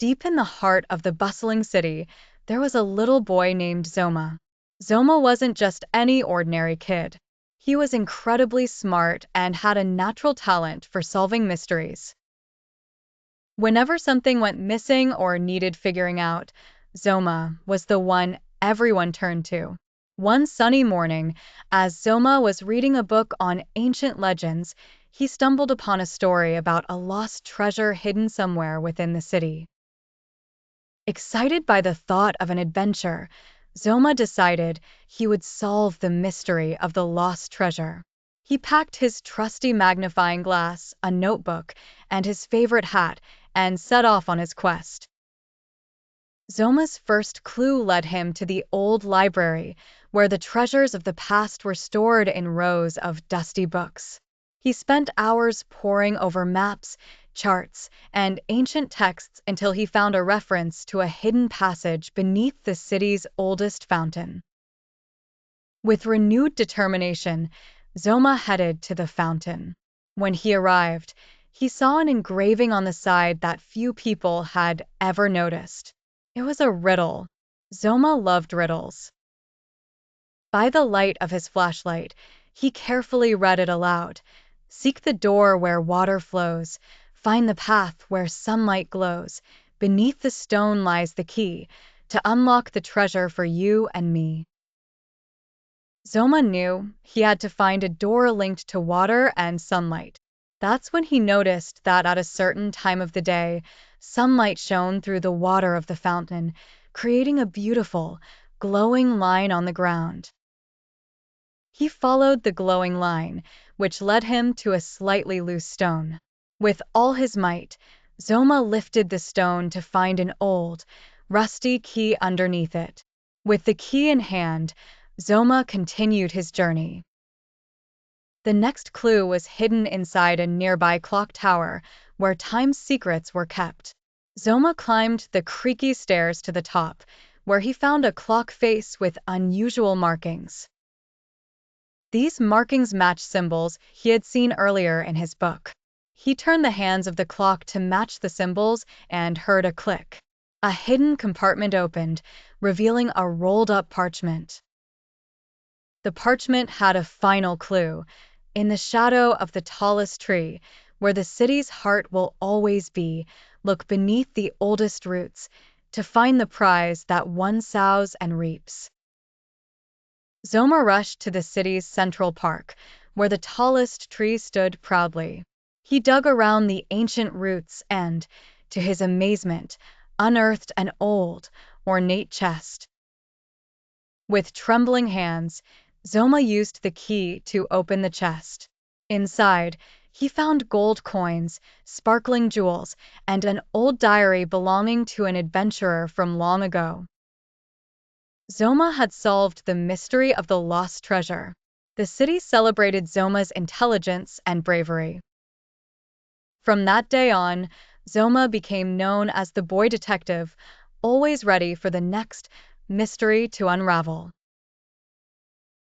Deep in the heart of the bustling city, there was a little boy named Zoma. Zoma wasn't just any ordinary kid. He was incredibly smart and had a natural talent for solving mysteries. Whenever something went missing or needed figuring out, Zoma was the one everyone turned to. One sunny morning, as Zoma was reading a book on ancient legends, he stumbled upon a story about a lost treasure hidden somewhere within the city. Excited by the thought of an adventure, Zoma decided he would solve the mystery of the lost treasure. He packed his trusty magnifying glass, a notebook, and his favorite hat, and set off on his quest. Zoma's first clue led him to the old library, where the treasures of the past were stored in rows of dusty books. He spent hours poring over maps, charts, and ancient texts until he found a reference to a hidden passage beneath the city's oldest fountain. With renewed determination, Zoma headed to the fountain. When he arrived, he saw an engraving on the side that few people had ever noticed. It was a riddle. Zoma loved riddles. By the light of his flashlight, he carefully read it aloud. Seek the door where water flows. Find the path where sunlight glows. Beneath the stone lies the key to unlock the treasure for you and me. Zoma knew he had to find a door linked to water and sunlight. That's when he noticed that at a certain time of the day, sunlight shone through the water of the fountain, creating a beautiful, glowing line on the ground. He followed the glowing line, which led him to a slightly loose stone. With all his might, Zoma lifted the stone to find an old, rusty key underneath it. With the key in hand, Zoma continued his journey. The next clue was hidden inside a nearby clock tower, where time's secrets were kept. Zoma climbed the creaky stairs to the top, where he found a clock face with unusual markings. These markings matched symbols he had seen earlier in his book. He turned the hands of the clock to match the symbols and heard a click. A hidden compartment opened, revealing a rolled-up parchment. The parchment had a final clue. In the shadow of the tallest tree, where the city's heart will always be, look beneath the oldest roots to find the prize that one sows and reaps. Zoma rushed to the city's central park, where the tallest tree stood proudly. He dug around the ancient roots and, to his amazement, unearthed an old, ornate chest. With trembling hands, Zoma used the key to open the chest. Inside, he found gold coins, sparkling jewels, and an old diary belonging to an adventurer from long ago. Zoma had solved the mystery of the lost treasure. The city celebrated Zoma's intelligence and bravery. From that day on, Zoma became known as the boy detective, always ready for the next mystery to unravel.